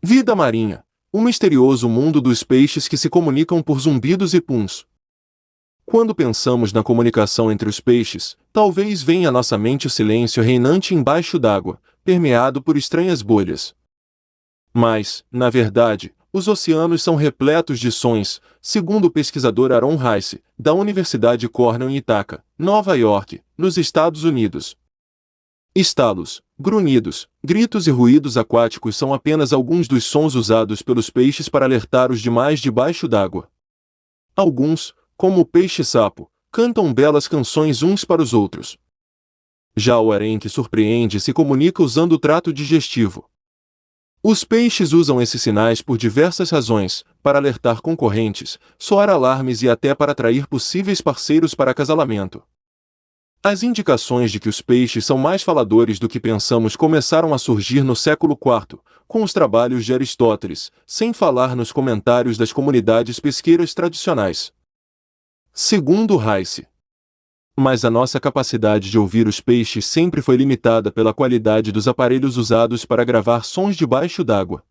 Vida marinha. O misterioso mundo dos peixes que se comunicam por zumbidos e puns. Quando pensamos na comunicação entre os peixes, talvez venha à nossa mente o silêncio reinante embaixo d'água, permeado por estranhas bolhas. Mas, na verdade, os oceanos são repletos de sons, segundo o pesquisador Aaron Rice, da Universidade Cornell em Ithaca, Nova York, nos Estados Unidos. Estalos, grunhidos, gritos e ruídos aquáticos são apenas alguns dos sons usados pelos peixes para alertar os demais debaixo d'água. Alguns, como o peixe-sapo, cantam belas canções uns para os outros. Já o arenque surpreende e se comunica usando o trato digestivo. Os peixes usam esses sinais por diversas razões, para alertar concorrentes, soar alarmes e até para atrair possíveis parceiros para acasalamento. As indicações de que os peixes são mais faladores do que pensamos começaram a surgir no século IV, com os trabalhos de Aristóteles, sem falar nos comentários das comunidades pesqueiras tradicionais. Segundo Rice. Mas a nossa capacidade de ouvir os peixes sempre foi limitada pela qualidade dos aparelhos usados para gravar sons debaixo d'água.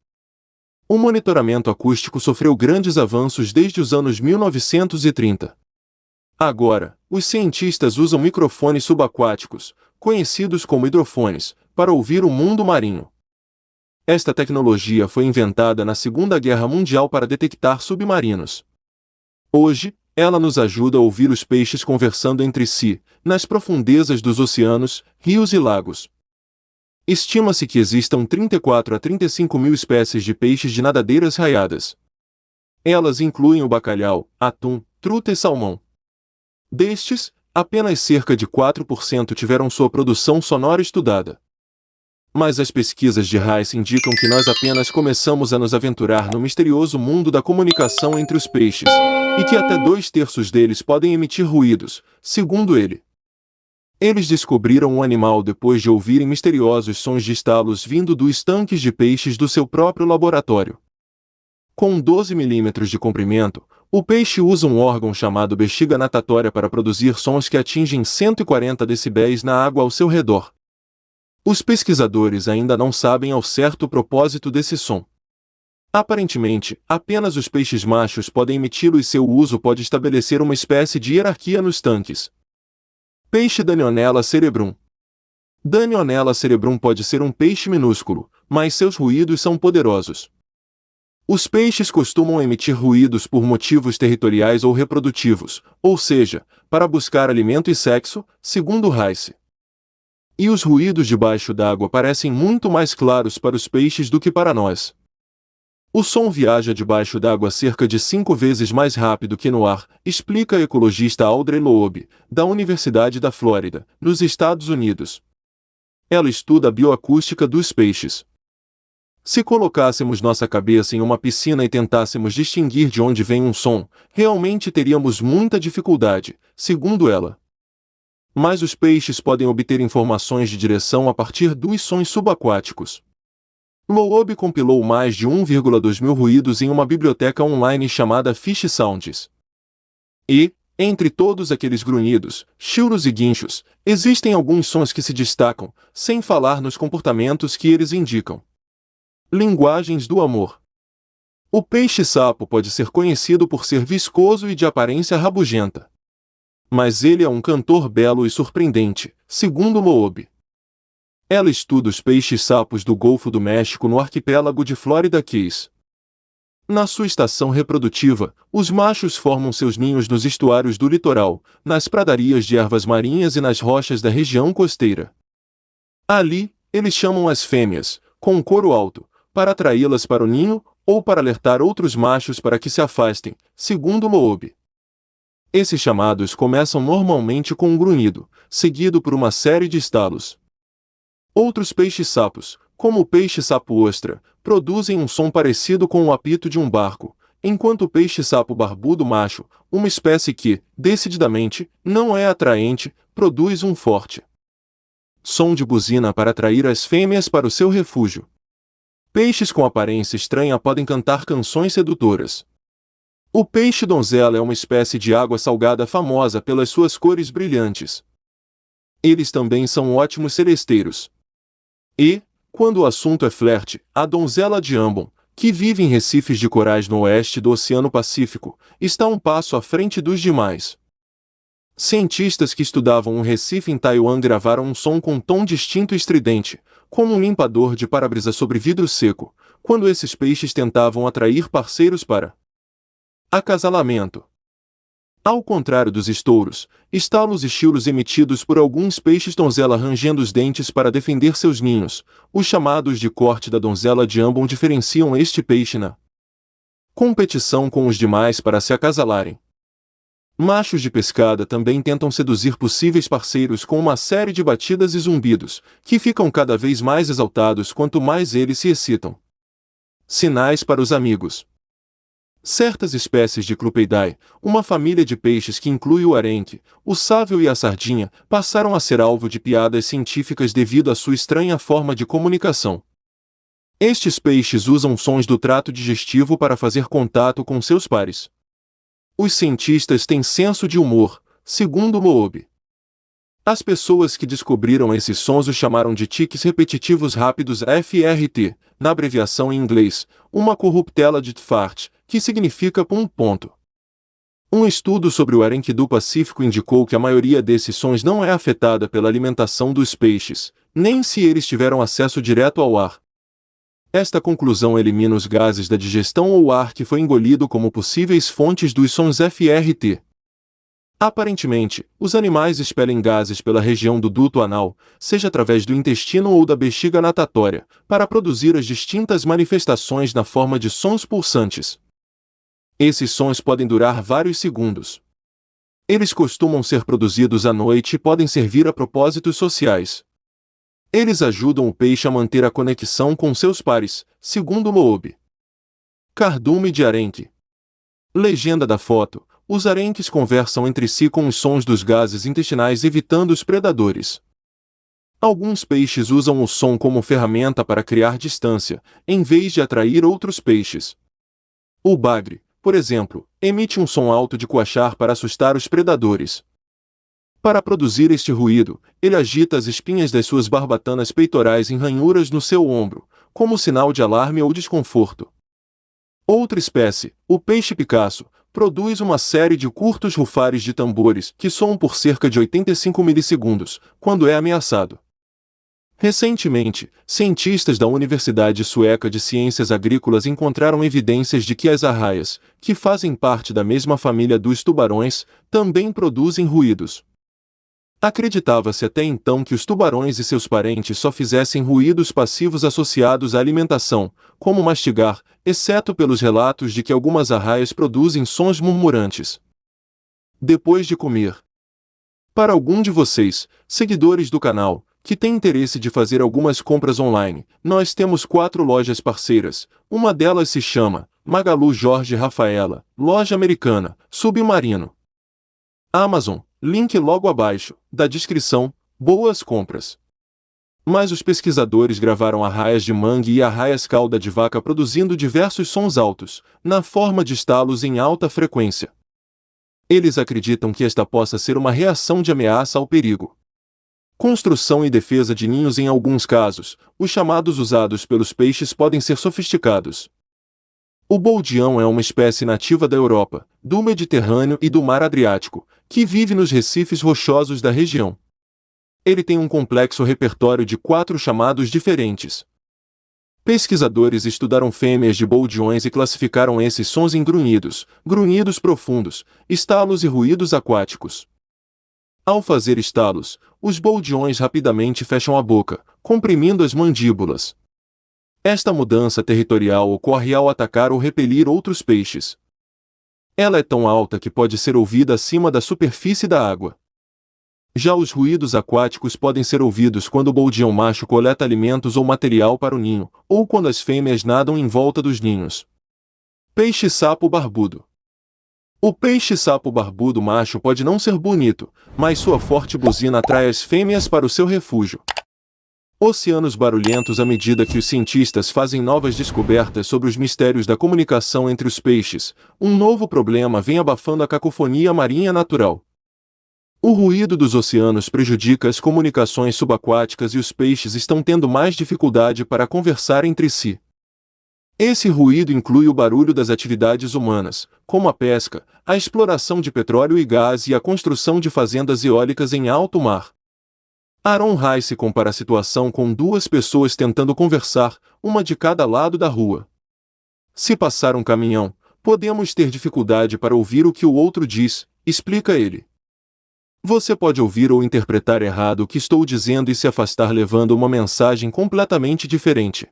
O monitoramento acústico sofreu grandes avanços desde os anos 1930. Agora, os cientistas usam microfones subaquáticos, conhecidos como hidrofones, para ouvir o mundo marinho. Esta tecnologia foi inventada na Segunda Guerra Mundial para detectar submarinos. Hoje, ela nos ajuda a ouvir os peixes conversando entre si, nas profundezas dos oceanos, rios e lagos. Estima-se que existam 34 a 35 mil espécies de peixes de nadadeiras raiadas. Elas incluem o bacalhau, atum, truta e salmão. Destes, apenas cerca de 4% tiveram sua produção sonora estudada. Mas as pesquisas de Rice indicam que nós apenas começamos a nos aventurar no misterioso mundo da comunicação entre os peixes, e que até 2/3 deles podem emitir ruídos, segundo ele. Eles descobriram o animal depois de ouvirem misteriosos sons de estalos vindo dos tanques de peixes do seu próprio laboratório. Com 12 milímetros de comprimento, o peixe usa um órgão chamado bexiga natatória para produzir sons que atingem 140 decibéis na água ao seu redor. Os pesquisadores ainda não sabem ao certo o propósito desse som. Aparentemente, apenas os peixes machos podem emiti-lo e seu uso pode estabelecer uma espécie de hierarquia nos tanques. Peixe Danionella cerebrum. Danionella cerebrum pode ser um peixe minúsculo, mas seus ruídos são poderosos. Os peixes costumam emitir ruídos por motivos territoriais ou reprodutivos, ou seja, para buscar alimento e sexo, segundo Rice. E os ruídos debaixo d'água parecem muito mais claros para os peixes do que para nós. O som viaja debaixo d'água cerca de 5 vezes mais rápido que no ar, explica a ecologista Audrey Loeb, da Universidade da Flórida, nos Estados Unidos. Ela estuda a bioacústica dos peixes. Se colocássemos nossa cabeça em uma piscina e tentássemos distinguir de onde vem um som, realmente teríamos muita dificuldade, segundo ela. Mas os peixes podem obter informações de direção a partir dos sons subaquáticos. Loeb compilou mais de 1,2 mil ruídos em uma biblioteca online chamada Fish Sounds. E, entre todos aqueles grunhidos, chiuros e guinchos, existem alguns sons que se destacam, sem falar nos comportamentos que eles indicam. Linguagens do amor. O peixe-sapo pode ser conhecido por ser viscoso e de aparência rabugenta. Mas ele é um cantor belo e surpreendente, segundo Loeb. Ela estuda os peixes-sapos do Golfo do México no arquipélago de Florida Keys. Na sua estação reprodutiva, os machos formam seus ninhos nos estuários do litoral, nas pradarias de ervas marinhas e nas rochas da região costeira. Ali, eles chamam as fêmeas, com um coro alto, para atraí-las para o ninho, ou para alertar outros machos para que se afastem, segundo Loeb. Esses chamados começam normalmente com um grunhido, seguido por uma série de estalos. Outros peixes-sapos, como o peixe-sapo-ostra, produzem um som parecido com o apito de um barco, enquanto o peixe-sapo barbudo macho, uma espécie que, decididamente, não é atraente, produz um forte som de buzina para atrair as fêmeas para o seu refúgio. Peixes com aparência estranha podem cantar canções sedutoras. O peixe-donzela é uma espécie de água salgada famosa pelas suas cores brilhantes. Eles também são ótimos seresteiros. E, quando o assunto é flerte, a donzela de Ambon, que vive em recifes de corais no oeste do Oceano Pacífico, está um passo à frente dos demais. Cientistas que estudavam um recife em Taiwan gravaram um som com tom distinto e estridente, como um limpador de para-brisa sobre vidro seco, quando esses peixes tentavam atrair parceiros para acasalamento. Ao contrário dos estouros, estalos e chilos emitidos por alguns peixes donzela rangendo os dentes para defender seus ninhos, os chamados de corte da donzela de ambon diferenciam este peixe na competição com os demais para se acasalarem. Machos de pescada também tentam seduzir possíveis parceiros com uma série de batidas e zumbidos, que ficam cada vez mais exaltados quanto mais eles se excitam. Sinais para os amigos. Certas espécies de Clupeidae, uma família de peixes que inclui o arenque, o sável e a sardinha, passaram a ser alvo de piadas científicas devido à sua estranha forma de comunicação. Estes peixes usam sons do trato digestivo para fazer contato com seus pares. Os cientistas têm senso de humor, segundo Loeb. As pessoas que descobriram esses sons os chamaram de tiques repetitivos rápidos FRT, na abreviação em inglês, uma corruptela de Tfart, que significa ponto. Um estudo sobre o arenque do Pacífico indicou que a maioria desses sons não é afetada pela alimentação dos peixes, nem se eles tiveram acesso direto ao ar. Esta conclusão elimina os gases da digestão ou ar que foi engolido como possíveis fontes dos sons FRT. Aparentemente, os animais expelem gases pela região do duto anal, seja através do intestino ou da bexiga natatória, para produzir as distintas manifestações na forma de sons pulsantes. Esses sons podem durar vários segundos. Eles costumam ser produzidos à noite e podem servir a propósitos sociais. Eles ajudam o peixe a manter a conexão com seus pares, segundo Loeb. Cardume de arenque. Legenda da foto: os arenques conversam entre si com os sons dos gases intestinais evitando os predadores. Alguns peixes usam o som como ferramenta para criar distância, em vez de atrair outros peixes. O bagre, por exemplo, emite um som alto de coachar para assustar os predadores. Para produzir este ruído, ele agita as espinhas das suas barbatanas peitorais em ranhuras no seu ombro, como sinal de alarme ou desconforto. Outra espécie, o peixe picasso, produz uma série de curtos rufares de tambores que soam por cerca de 85 milissegundos, quando é ameaçado. Recentemente, cientistas da Universidade Sueca de Ciências Agrícolas encontraram evidências de que as arraias, que fazem parte da mesma família dos tubarões, também produzem ruídos. Acreditava-se até então que os tubarões e seus parentes só fizessem ruídos passivos associados à alimentação, como mastigar, exceto pelos relatos de que algumas arraias produzem sons murmurantes depois de comer. Para algum de vocês, seguidores do canal, que tem interesse de fazer algumas compras online, nós temos 4 lojas parceiras. Uma delas se chama Magalu Jorge Rafaela, loja americana, Submarino. Amazon, link logo abaixo, da descrição. Boas compras. Mas os pesquisadores gravaram arraias de mangue e arraias cauda de vaca produzindo diversos sons altos, na forma de estalos em alta frequência. Eles acreditam que esta possa ser uma reação de ameaça ao perigo. Construção e defesa de ninhos. Em alguns casos, os chamados usados pelos peixes podem ser sofisticados. O boldião é uma espécie nativa da Europa, do Mediterrâneo e do Mar Adriático, que vive nos recifes rochosos da região. Ele tem um complexo repertório de 4 chamados diferentes. Pesquisadores estudaram fêmeas de boldiões e classificaram esses sons em grunhidos, grunhidos profundos, estalos e ruídos aquáticos. Ao fazer estalos, os boldiões rapidamente fecham a boca, comprimindo as mandíbulas. Esta mudança territorial ocorre ao atacar ou repelir outros peixes. Ela é tão alta que pode ser ouvida acima da superfície da água. Já os ruídos aquáticos podem ser ouvidos quando o boldião macho coleta alimentos ou material para o ninho, ou quando as fêmeas nadam em volta dos ninhos. Peixe-sapo barbudo. O peixe-sapo barbudo macho pode não ser bonito, mas sua forte buzina atrai as fêmeas para o seu refúgio. Oceanos barulhentos. À medida que os cientistas fazem novas descobertas sobre os mistérios da comunicação entre os peixes, um novo problema vem abafando a cacofonia marinha natural. O ruído dos oceanos prejudica as comunicações subaquáticas e os peixes estão tendo mais dificuldade para conversar entre si. Esse ruído inclui o barulho das atividades humanas, como a pesca, a exploração de petróleo e gás e a construção de fazendas eólicas em alto mar. Aaron Rice compara a situação com duas pessoas tentando conversar, uma de cada lado da rua. Se passar um caminhão, podemos ter dificuldade para ouvir o que o outro diz, explica ele. Você pode ouvir ou interpretar errado o que estou dizendo e se afastar levando uma mensagem completamente diferente.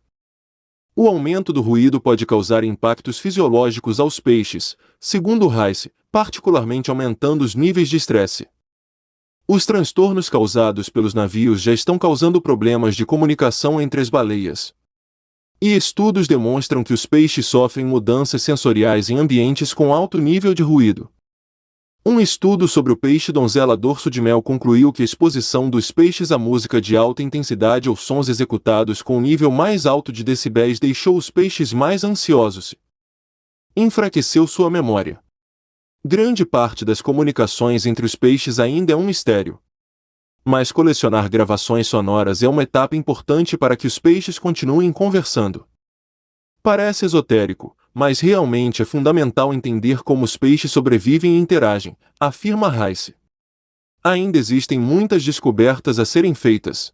O aumento do ruído pode causar impactos fisiológicos aos peixes, segundo Rice, particularmente aumentando os níveis de estresse. Os transtornos causados pelos navios já estão causando problemas de comunicação entre as baleias. E estudos demonstram que os peixes sofrem mudanças sensoriais em ambientes com alto nível de ruído. Um estudo sobre o peixe donzela dorso de mel concluiu que a exposição dos peixes à música de alta intensidade ou sons executados com um nível mais alto de decibéis deixou os peixes mais ansiosos. Enfraqueceu sua memória. Grande parte das comunicações entre os peixes ainda é um mistério. Mas colecionar gravações sonoras é uma etapa importante para que os peixes continuem conversando. Parece esotérico, mas realmente é fundamental entender como os peixes sobrevivem e interagem, afirma Rice. Ainda existem muitas descobertas a serem feitas.